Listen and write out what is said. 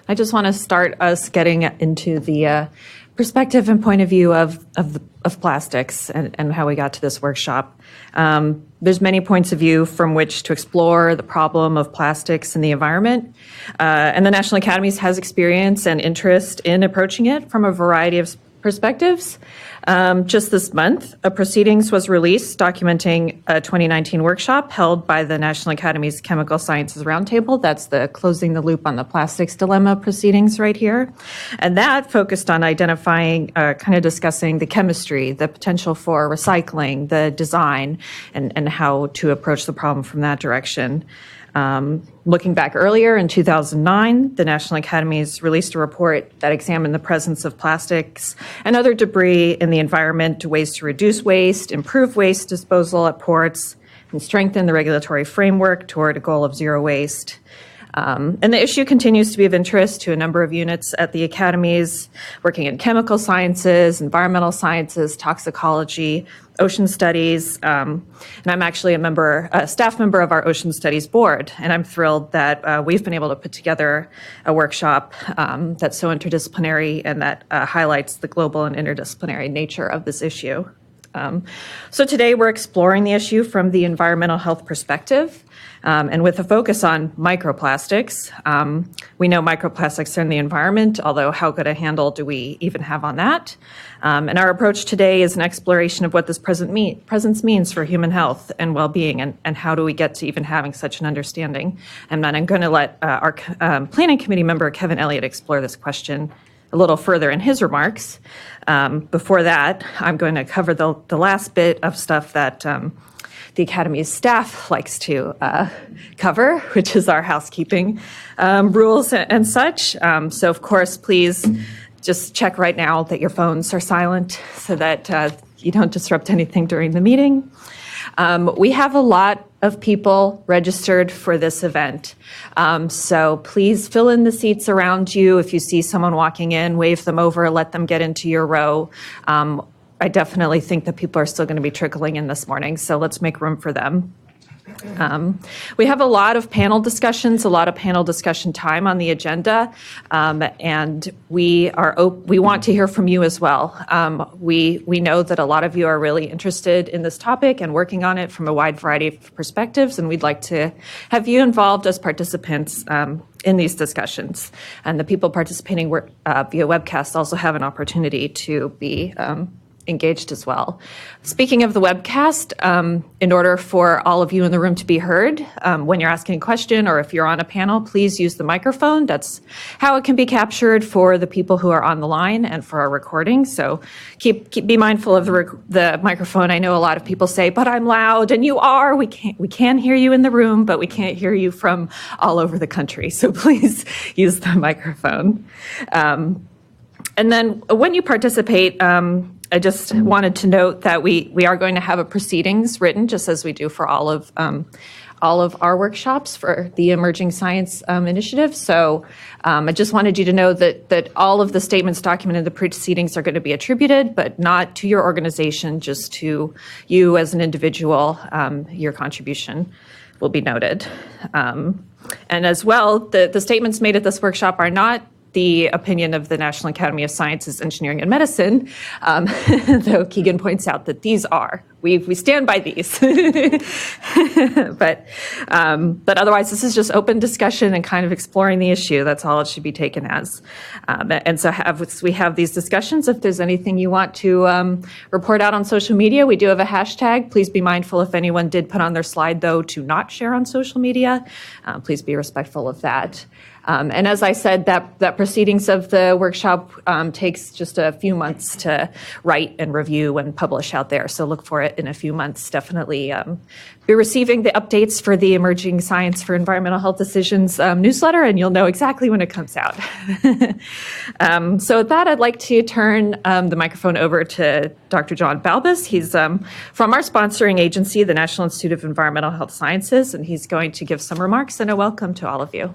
I just want to start us getting into the perspective and point of view of plastics and how we got to this workshop. There's many points of view from which to explore the problem of plastics in the environment, and the National Academies has experience and interest in approaching it from a variety of perspectives. Just this month, a Proceedings was released documenting a 2019 workshop held by the National Academies Chemical Sciences Roundtable. That's the Closing the Loop on the Plastics Dilemma Proceedings right here. And that focused on identifying, kind of discussing the chemistry, the potential for recycling, the design, and how to approach the problem from that direction. Looking back earlier in 2009, the National Academies released a report that examined the presence of plastics and other debris in the environment, ways to reduce waste, improve waste disposal at ports, and strengthen the regulatory framework toward a goal of zero waste. And the issue continues to be of interest to a number of units at the Academies, working in chemical sciences, environmental sciences, toxicology, ocean studies, and I'm actually a staff member of our ocean studies board, and I'm thrilled that we've been able to put together a workshop that's so interdisciplinary and that highlights the global and interdisciplinary nature of this issue. So today we're exploring the issue from the environmental health perspective, and with a focus on microplastics. We know microplastics are in the environment, although how good a handle do we even have on that? And our approach today is an exploration of what this presence means for human health and well-being, and how do we get to even having such an understanding. And then I'm going to let our planning committee member, Kevin Elliott, explore this question a little further in his remarks. Before that, I'm going to cover the last bit of stuff that the Academy's staff likes to cover, which is our housekeeping rules and such. So of course, please just check right now that your phones are silent so that you don't disrupt anything during the meeting. We have a lot of people registered for this event. So please fill in the seats around you. If you see someone walking in, wave them over, let them get into your row. I definitely think that people are still going to be trickling in this morning, so let's make room for them. We have a lot of panel discussions, a lot of panel discussion time on the agenda, and we want to hear from you as well. We know that a lot of you are really interested in this topic and working on it from a wide variety of perspectives, and we'd like to have you involved as participants in these discussions. And the people participating via webcast also have an opportunity to be engaged as well. Speaking of the webcast, in order for all of you in the room to be heard, when you're asking a question or if you're on a panel, please use the microphone. That's how it can be captured for the people who are on the line and for our recording. So be mindful of the microphone. I know a lot of people say, but I'm loud, and you are. We can hear you in the room, but we can't hear you from all over the country. So please use the microphone. And then when you participate, I just wanted to note that we are going to have a proceedings written, just as we do for all of our workshops for the Emerging Science Initiative. So I just wanted you to know that all of the statements documented in the proceedings are going to be attributed, but not to your organization, just to you as an individual. Your contribution will be noted. And as well, the statements made at this workshop are not the opinion of the National Academy of Sciences, Engineering, and Medicine, though Keegan points out that these are. We stand by these. But otherwise, this is just open discussion and kind of exploring the issue. That's all it should be taken as. And so we have these discussions. If there's anything you want to report out on social media, we do have a hashtag. Please be mindful if anyone did put on their slide, though, to not share on social media. Please be respectful of that. And as I said, that proceedings of the workshop takes just a few months to write and review and publish out there. So look for it in a few months. Definitely be receiving the updates for the Emerging Science for Environmental Health Decisions newsletter, and you'll know exactly when it comes out. So with that, I'd like to turn the microphone over to Dr. John Balbus. He's from our sponsoring agency, the National Institute of Environmental Health Sciences, and he's going to give some remarks and a welcome to all of you.